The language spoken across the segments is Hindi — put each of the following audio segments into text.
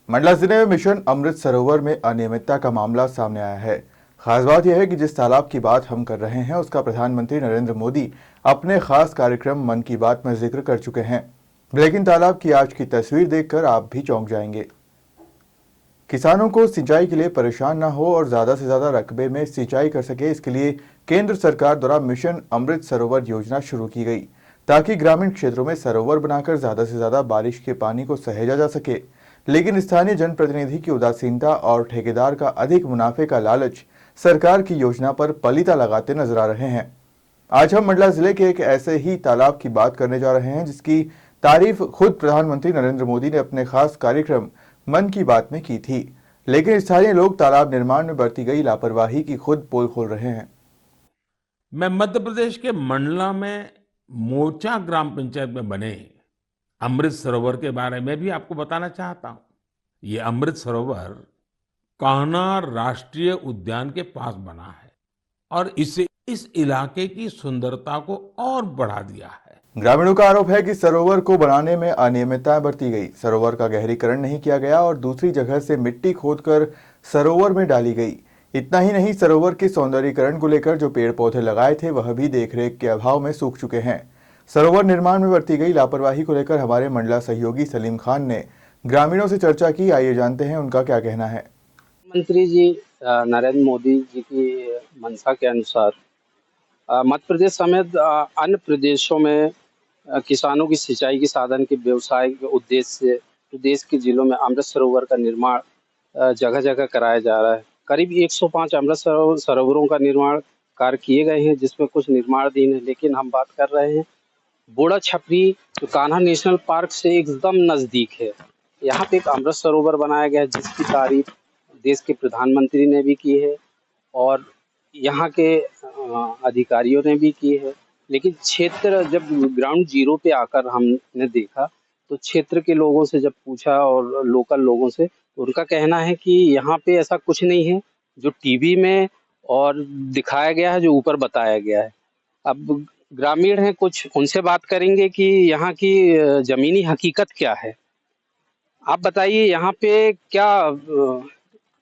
मंडला जिले में मिशन अमृत सरोवर में अनियमितता का मामला सामने आया है। खास बात यह है कि जिस तालाब की बात हम कर रहे हैं उसका प्रधानमंत्री नरेंद्र मोदी अपने खास कार्यक्रम मन की बात में जिक्र कर चुके हैं, लेकिन तालाब की आज की तस्वीर देखकर आप भी चौंक जाएंगे। किसानों को सिंचाई के लिए परेशान न हो और ज्यादा से ज्यादा रकबे में सिंचाई कर सके, इसके लिए केंद्र सरकार द्वारा मिशन अमृत सरोवर योजना शुरू की गई, ताकि ग्रामीण क्षेत्रों में सरोवर बनाकर ज्यादा से ज्यादा बारिश के पानी को सहेजा जा सके। लेकिन स्थानीय जनप्रतिनिधि की उदासीनता और ठेकेदार का अधिक मुनाफे का लालच सरकार की योजना पर पलीता लगाते नजर आ रहे हैं। आज हम मंडला जिले के एक ऐसे ही तालाब की बात करने जा रहे हैं जिसकी तारीफ खुद प्रधानमंत्री नरेंद्र मोदी ने अपने खास कार्यक्रम मन की बात में की थी, लेकिन स्थानीय लोग तालाब निर्माण में बरती गई लापरवाही की खुद पोल खोल रहे हैं। मैं मध्य प्रदेश के मंडला में मोचा ग्राम पंचायत में बने अमृत सरोवर के बारे में भी आपको बताना चाहता हूँ। ये अमृत सरोवर कान्हा राष्ट्रीय उद्यान के पास बना है और इससे इस इलाके की सुंदरता को और बढ़ा दिया है। ग्रामीणों का आरोप है कि सरोवर को बनाने में अनियमितताएं बरती गई, सरोवर का गहरीकरण नहीं किया गया और दूसरी जगह से मिट्टी खोदकर सरोवर में डाली गई। इतना ही नहीं, सरोवर के सौंदर्यीकरण को लेकर जो पेड़ पौधे लगाए थे वह भी देखरेख के अभाव में सूख चुके हैं। सरोवर निर्माण में बरती गई लापरवाही को लेकर हमारे मंडला सहयोगी सलीम खान ने ग्रामीणों से चर्चा की। आइए जानते हैं उनका क्या कहना है। मंत्री जी नरेंद्र मोदी जी की मंशा के अनुसार मध्य प्रदेश समेत अन्य प्रदेशों में किसानों की सिंचाई के साधन के व्यवसाय के उद्देश्य से प्रदेश के जिलों में अमृत सरोवर का निर्माण जगह जगह कराया जा रहा है। करीब 105 अमृत सरोवरों का निर्माण कार्य किए गए हैं, जिसमें कुछ निर्माणाधीन है। लेकिन हम बात कर रहे हैं बोड़ा छपरी जो कान्हा नेशनल पार्क से एकदम नजदीक है। यहाँ पे एक अमृत सरोवर बनाया गया है, जिसकी तारीफ देश के प्रधानमंत्री ने भी की है और यहाँ के अधिकारियों ने भी की है। लेकिन क्षेत्र जब ग्राउंड जीरो पे आकर हमने देखा तो क्षेत्र के लोगों से जब पूछा और लोकल लोगों से, तो उनका कहना है कि यहाँ पे ऐसा कुछ नहीं है जो टीवी में और दिखाया गया है, जो ऊपर बताया गया है। अब ग्रामीण हैं, कुछ उनसे बात करेंगे कि यहाँ की जमीनी हकीकत क्या है। आप बताइए, यहाँ पे क्या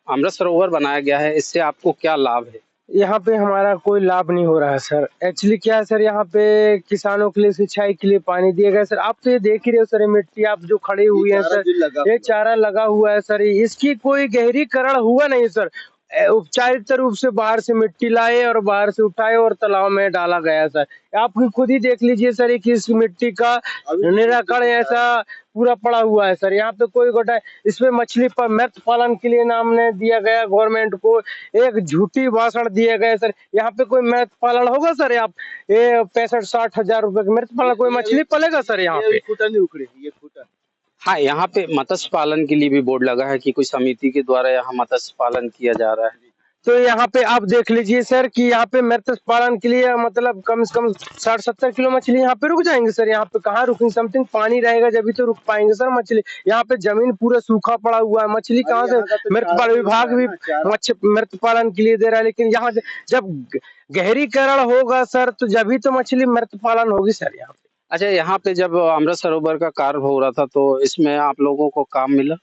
अमृत सरोवर बनाया गया है, इससे आपको क्या लाभ है? यहाँ पे हमारा कोई लाभ नहीं हो रहा है सर। एक्चुअली क्या है सर, यहाँ पे किसानों के लिए सिंचाई के लिए पानी दिया गया सर। आप तो ये देख ही रहे हो सर, ये मिट्टी आप जो खड़ी हुई है सर, ये चारा लगा हुआ है सर, इसकी कोई गहरीकरण हुआ नहीं सर। औपचारिक रूप से बाहर से मिट्टी लाए और बाहर से उठाए और तालाब में डाला गया सर। आप खुद ही देख लीजिए सर कि इस मिट्टी का निराकरण ऐसा पूरा पड़ा हुआ है सर। यहाँ पे कोई गोटा इसमें मछली पर मत्स्य पालन के लिए नाम ने दिया गया गवर्नमेंट को, एक झूठी भाषण दिए गए सर। यहाँ पे कोई मत्स्य पालन होगा सर? आप ये 65-60 हजार रुपए की मत्स्य पालन कोई मछली पलेगा सर यहाँ पे? हाँ, यहाँ पे मत्स्य पालन के लिए भी बोर्ड लगा है कि कोई समिति के द्वारा यहाँ मत्स्य पालन किया जा रहा है। तो यहाँ पे आप देख लीजिए सर कि यहाँ पे मत्स्य पालन के लिए मतलब कम से कम 60-70 किलो मछली यहाँ पे रुक जाएंगे सर। यहाँ पे कहाँ रुकेंगे? समथिंग पानी रहेगा जब भी तो रुक पाएंगे सर मछली। यहाँ पे जमीन पूरा सूखा पड़ा हुआ है, मछली कहाँ से? मत्स्य पालन विभाग भी मत्स्य पालन के लिए दे रहा है, लेकिन यहाँ जब गहरीकरण होगा सर तो जब भी तो मछली मत्स्य पालन होगी सर यहाँ पे। अच्छा, यहाँ पे जब अमृत सरोवर का कार्य हो रहा था तो इसमें आप लोगों को काम मिला?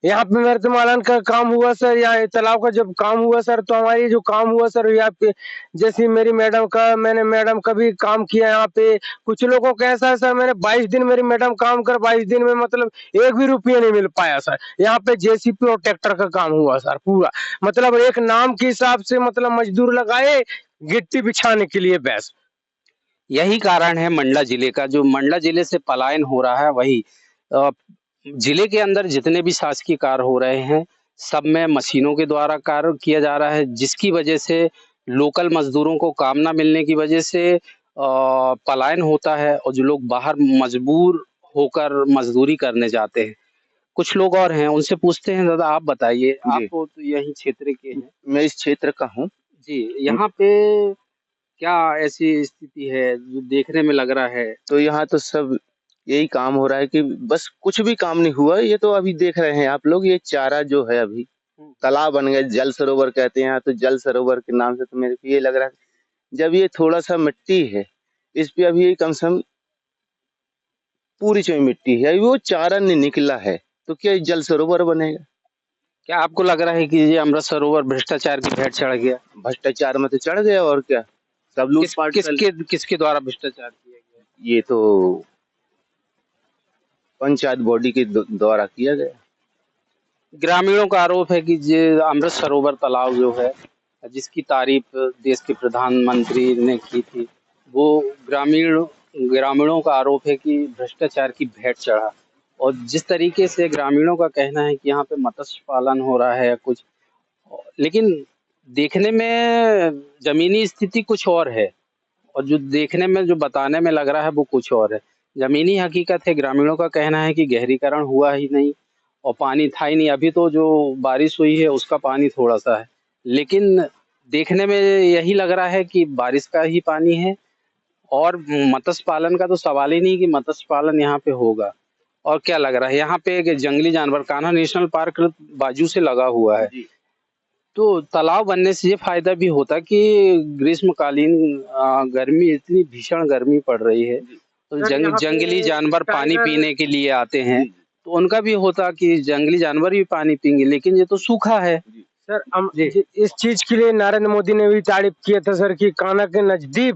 यहाँ पे मत्स्य पालन का काम हुआ सर। यहाँ तालाब का जब काम हुआ सर तो हमारी जो काम हुआ सर, यहाँ पे जैसे मेरी मैंने मैडम का भी काम किया यहाँ पे। कुछ लोगों को ऐसा है सर, मैंने 22 दिन मेरी मैडम काम कर 22 दिन में मतलब 1 भी रुपया नहीं मिल पाया सर। यहाँ पे जेसीपी और ट्रैक्टर का काम हुआ सर पूरा, मतलब एक नाम के हिसाब से, मतलब मजदूर लगाए गिट्टी बिछाने के लिए बस। यही कारण है मंडला जिले का, जो मंडला जिले से पलायन हो रहा है। वही जिले के अंदर जितने भी शासकीय कार्य हो रहे हैं सब में मशीनों के द्वारा कार्य किया जा रहा है, जिसकी वजह से लोकल मजदूरों को काम ना मिलने की वजह से पलायन होता है और जो लोग बाहर मजबूर होकर मजदूरी करने जाते हैं। कुछ लोग और हैं, उनसे पूछते हैं। दादा आप बताइए, आप तो यही क्षेत्र के हैं। मैं इस क्षेत्र का हूँ जी, यहाँ पे क्या ऐसी स्थिति है जो देखने में लग रहा है? तो यहाँ तो सब यही काम हो रहा है कि बस कुछ भी काम नहीं हुआ। ये तो अभी देख रहे हैं आप लोग, ये चारा जो है अभी तालाब बन गए, जल सरोवर कहते हैं यहाँ, तो जल सरोवर के नाम से तो मेरे को ये लग रहा है जब ये थोड़ा सा मिट्टी है इस पे, अभी ये कम से कम पूरी चौड़ी मिट्टी है, अभी वो चारा नहीं निकला है। तो क्या ये जल सरोवर बनेगा? क्या आपको लग रहा है कि ये अमृत सरोवर भ्रष्टाचार की भेंट चढ़ गया? भ्रष्टाचार में तो चढ़ गया और क्या, सब लूटपाट किसके द्वारा भ्रष्टाचार किया गया? ये तो पंचायत बॉडी के द्वारा किया गया। ग्रामीणों का आरोप है कि ये अमृत सरोवर तालाब जो है, जिसकी तारीफ देश के प्रधानमंत्री ने की थी, वो ग्रामीणों का आरोप है कि भ्रष्टाचार की भेंट चढ़ा। और जिस तरीके से ग्रामीणों का कहना है कि यहाँ पे मत्स्य पालन हो रहा है या कुछ, लेकिन देखने में जमीनी स्थिति कुछ और है और जो देखने में जो बताने में लग रहा है वो कुछ और है। जमीनी हकीकत है, ग्रामीणों का कहना है कि गहरीकरण हुआ ही नहीं और पानी था ही नहीं। अभी तो जो बारिश हुई है उसका पानी थोड़ा सा है, लेकिन देखने में यही लग रहा है कि बारिश का ही पानी है। और मत्स्य पालन का तो सवाल ही नहीं कि मत्स्य पालन यहाँ पे होगा। और क्या लग रहा है, यहाँ पे एक जंगली जानवर कान्हा नेशनल पार्क बाजू से लगा हुआ है, तो तालाब बनने से ये फायदा भी होता कि ग्रीष्मकालीन गर्मी, इतनी भीषण गर्मी पड़ रही है, तो जंगली जानवर पानी पीने के लिए आते हैं, तो उनका भी होता कि जंगली जानवर भी पानी पिएंगे, लेकिन ये तो सूखा है। सर इस चीज के लिए नरेंद्र मोदी ने भी तारीफ किया था सर कि कान्हा के नजदीक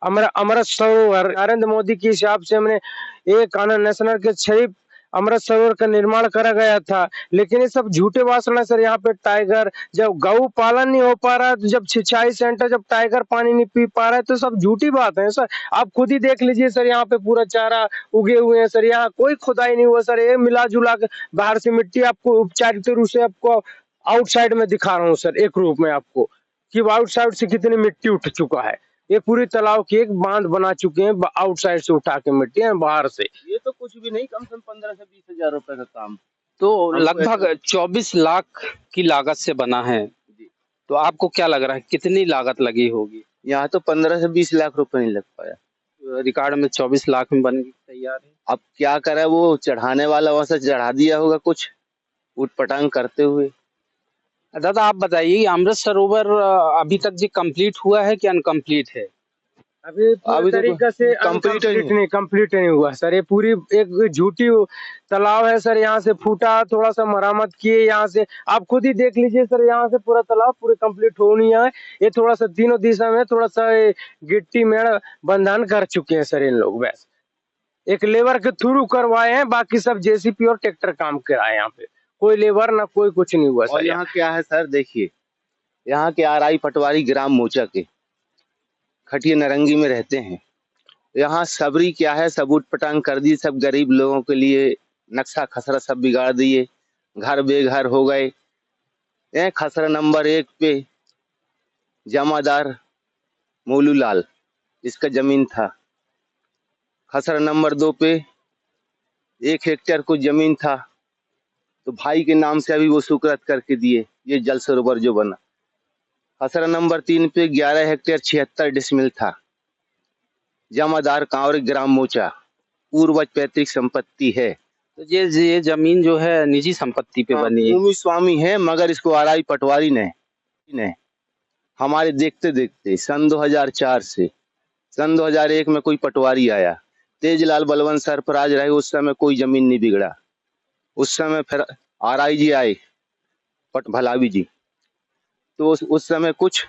अमृत सरोवर, नरेंद्र मोदी के हिसाब से हमने एक कान्हा नेशनल के करीब अमृत सरोवर का निर्माण करा गया था। लेकिन ये सब झूठे भाषण है सर। यहाँ पे टाइगर, जब गौ पालन नहीं हो पा रहा है, तो जब सिंचाई सेंटर, जब टाइगर पानी नहीं पी पा रहा है, तो सब झूठी बात है सर। आप खुद ही देख लीजिए सर, यहाँ पे पूरा चारा उगे हुए हैं सर, यहाँ कोई खुदाई नहीं हुआ सर। ये मिला जुला के बाहर से मिट्टी आपको उपचारित रूप से आपको आउटसाइड में दिखा रहा हूँ सर, एक रूप में आपको कि आउटसाइड से कितनी मिट्टी उठ चुका है। ये पूरी तालाब की एक बांध बना चुके हैं आउटसाइड से उठा के मिट्टी है बाहर से। ये तो कुछ भी नहीं, कम से कम 15 से 20 हजार रुपए का काम। तो लगभग 24 लाख की लागत से बना है, तो आपको क्या लग रहा है कितनी लागत लगी होगी? यहाँ तो 15 से 20 लाख रुपए नहीं लग पाया। रिकॉर्ड में 24 लाख में बन तैयार है। अब क्या करे, वो चढ़ाने वाला वहां से चढ़ा दिया होगा कुछ उठपटांग करते हुए। दादा आप बताइए, अमृत सरोवर अभी तक जी कंप्लीट हुआ है कि अनकम्प्लीट है? अभी तो तरीके से कंप्लीट नहीं हुआ सर। ये पूरी एक झूठी तालाब है सर। यहाँ से फूटा, थोड़ा सा मरम्मत किए, यहाँ से आप खुद ही देख लीजिए सर। यहाँ से पूरा तालाब पूरे कंप्लीट हो नहीं है। ये थोड़ा सा तीनों दिशा में थोड़ा सा गिट्टी मेड़ बंधन कर चुके हैं सर इन लोग। बस एक लेबर के थ्रू करवाए हैं, बाकी सब जेसीपी और ट्रैक्टर काम कराए। यहाँ पे कोई लेबर ना कोई कुछ नहीं हुआ और सर। यहाँ क्या है सर, देखिए यहाँ के आरआई पटवारी ग्राम मोचा के खटिया नारंगी में रहते हैं। यहाँ सबरी क्या है, सब उठपटांग कर दी, सब गरीब लोगों के लिए नक्शा खसरा सब बिगाड़ दिए, घर बेघर हो गए। खसरा नंबर 1 पे जमादार मोलू लाल, इसका जमीन था। खसरा नंबर 2 पे 1 हेक्टेयर को जमीन था, तो भाई के नाम से अभी वो स्वीकृत करके दिए, ये जल सरोवर जो बना। खसरा नंबर 3 पे 11 हेक्टेयर 76 डिसमिल था, जमादार कांवरे ग्राम मोचा, पूर्वज पैतृक संपत्ति है। तो ये जमीन जो है निजी संपत्ति पे बनी है। भूमि स्वामी है, मगर इसको आरआई पटवारी ने हमारे देखते देखते सन 2004 से सन 2001 में कोई पटवारी आया, तेजलाल बलवंत सरफराज रहे, उस समय कोई जमीन नहीं बिगड़ा। उस समय फिर आरआई जी आए, पट भलावी जी, तो उस समय कुछ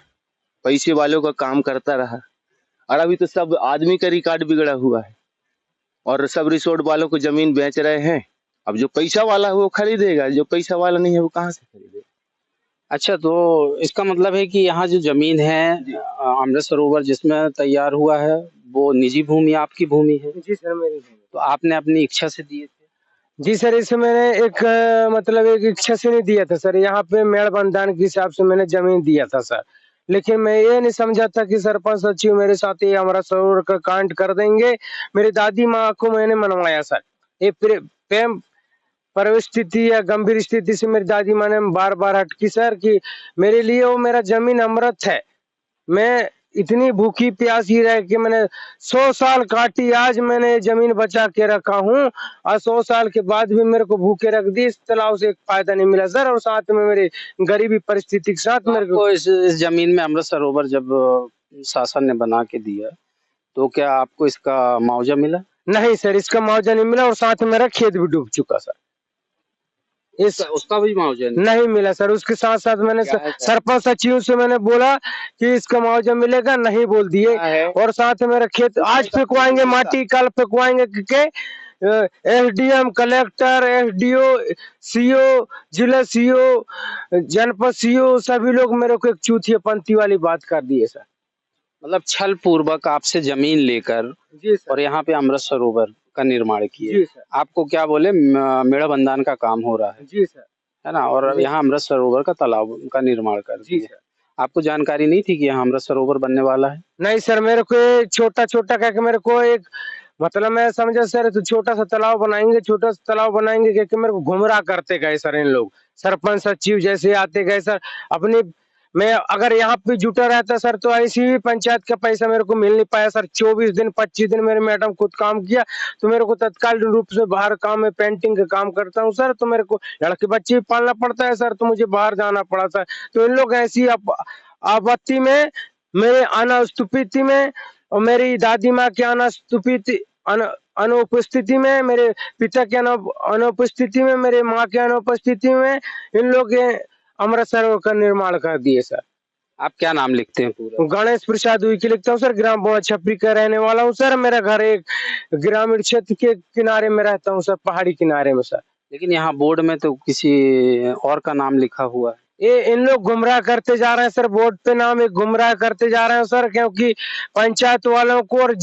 पैसे वालों का काम करता रहा। और अभी तो सब आदमी का रिकॉर्ड बिगड़ा हुआ है और सब रिसोर्ट वालों को जमीन बेच रहे हैं। अब जो पैसा वाला है वो खरीदेगा, जो पैसा वाला नहीं है वो कहाँ से खरीदेगा? अच्छा, तो इसका मतलब है कि यहाँ जो जमीन है अमृत सरोवर जिसमें तैयार हुआ है वो निजी भूमि, आपकी भूमि है? जी सर, मेरी भूमि। तो आपने अपनी इच्छा से दिए थे? जी सर, इसे मैंने मतलब एक इच्छा से नहीं दिया था सर। यहाँ पे मेड़ बंधन के हिसाब से मैंने जमीन दिया था सर। लेकिन मैं ये नहीं समझा था कि सरपंच सचिव मेरे साथ ये अमृत सरोवर का कांड कर देंगे। मेरी दादी माँ को मैंने मनवाया सर। ये प्रेम परिस्थिति या गंभीर स्थिति से मेरी दादी माँ ने बार बार हटकी सर कि मेरे लिए वो मेरा जमीन अमृत है। मैं इतनी भूखी प्यासी रह के मैंने 100 साल काटी, आज मैंने जमीन बचा के रखा हूँ और 100 साल के बाद भी मेरे को भूखे रख दी। इस तालाब से एक फायदा नहीं मिला सर, और साथ में मेरी गरीबी परिस्थिति के साथ मेरे को इस जमीन में अमृत सरोवर जब शासन ने बना के दिया तो क्या आपको इसका मुआवजा मिला? नहीं सर, इसका मुआवजा नहीं मिला और साथ में मेरा खेत भी डूब चुका सर। इस उसका भी मुआवजा नहीं नहीं मिला सर। उसके साथ साथ मैंने क्या है? सरपंच सचिव से मैंने बोला कि इसका मुआवजा मिलेगा, नहीं बोल दिए। क्या है? और साथ में मेरा खेत आज फेंकवाएंगे माटी, कल फेंकवाएंगे के एसडीएम, कलेक्टर, एसडीओ, सीओ, जिला सीओ, जनपद सीओ सभी लोग मेरे को एक चूतियापंथी वाली बात कर दी है सर। मतलब छल पूर्वक आपसे जमीन लेकर जी सर। और यहाँ पे अमृत सरोवर का निर्माण किए। जी सर। आपको क्या बोले, मेढ़ा बंधान का काम हो रहा जी सर। है ना, और जी यहाँ अमृत सरोवर का तालाब का निर्माण कर जी दिए। सर। आपको जानकारी नहीं थी कि यहाँ अमृत सरोवर बनने वाला है? नहीं सर, मेरे को छोटा छोटा कह के मेरे को एक मतलब मैं समझा सर, तो छोटा सा तालाब बनाएंगे, छोटा सा तालाब बनाएंगे कह के मेरे को गुमराह करते गए सर इन लोग। सरपंच सचिव जैसे आते गए सर अपनी, मैं अगर यहाँ पे जुटा रहता सर तो ऐसी भी पंचायत का पैसा मेरे को मिल नहीं पाया सर। 24 दिन 25 दिन मेरे मैडम खुद काम किया तो मेरे को तत्काल रूप से बाहर काम में पेंटिंग का काम करता हूँ सर, तो मेरे को लड़के बच्चे भी पालना पड़ता है सर, तो मुझे बाहर जाना पड़ा सर। तो इन लोग ऐसी आपत्ति में, मेरे अनुपस्थिति में और मेरी दादी माँ की अनुपस्थिति में, मेरे पिता की अनुपस्थिति में, मेरे माँ की अनुपस्थिति में इन लोग अमृत सरोवर का निर्माण कर दिए सर। आप क्या नाम लिखते हैं पूरा? गणेश प्रसाद उइके लिखता हूँ सर, ग्राम बोआ छपरी का रहने वाला हूँ सर। मेरा घर एक ग्रामीण क्षेत्र के किनारे में रहता हूँ सर, पहाड़ी किनारे में सर। लेकिन यहाँ बोर्ड में तो किसी और का नाम लिखा हुआ है। ये इन लोग गुमराह करते जा रहे हैं सर, बोर्ड पे नाम एक गुमराह करते जा रहे हैं सर, क्योंकि पंचायत वालों को और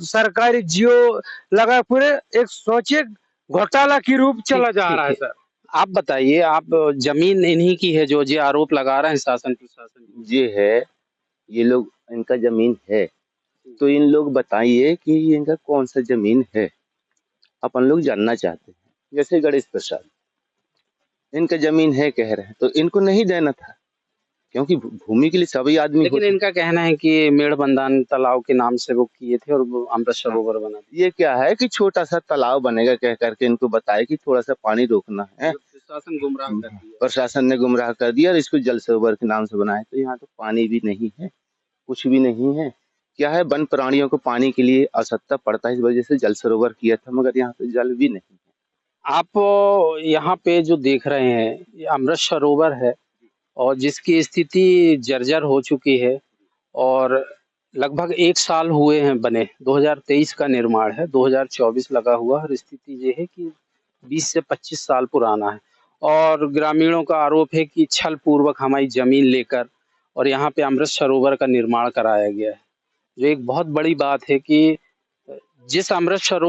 सरकारी जियो लगा पूरे एक सोचिए घोटाला की रूप चला जा रहा है सर। आप बताइए, आप जमीन इन्हीं की है जो ये आरोप लगा रहे हैं शासन प्रशासन? ये है, ये लोग इनका जमीन है, तो इन लोग बताइए कि ये इनका कौन सा जमीन है, अपन लोग जानना चाहते हैं। जैसे गणेश प्रसाद, इनका जमीन है कह रहे हैं, तो इनको नहीं देना था, क्योंकि भूमि के लिए सभी आदमी लेकिन इनका कहना है कि मेढ़ बंधान तालाब के नाम से वो किए थे और वो अमृत सरोवर बना दिया। ये क्या है कि छोटा सा तालाब बनेगा कह करके इनको बताए कि थोड़ा सा पानी रोकना है। प्रशासन गुमराह कर दिया। प्रशासन ने गुमराह कर दिया और इसको जल सरोवर के नाम से बनाया। तो यहाँ तो पानी भी नहीं है, कुछ भी नहीं है। क्या है, वन प्राणियों को पानी के लिए आवश्यकता पड़ता है, इस वजह से जल सरोवर किया था, मगर यहाँ तो जल भी नहीं है। आप यहाँ पे जो देख रहे हैं ये अमृत सरोवर है और जिसकी स्थिति जर्जर हो चुकी है और लगभग 1 साल हुए हैं बने। 2023 का निर्माण है, 2024 लगा हुआ और स्थिति ये है कि 20 से 25 साल पुराना है। और ग्रामीणों का आरोप है कि छल पूर्वक हमारी जमीन लेकर और यहाँ पे अमृत सरोवर का निर्माण कराया गया है। जो एक बहुत बड़ी बात है कि जिस अमृत सरोवर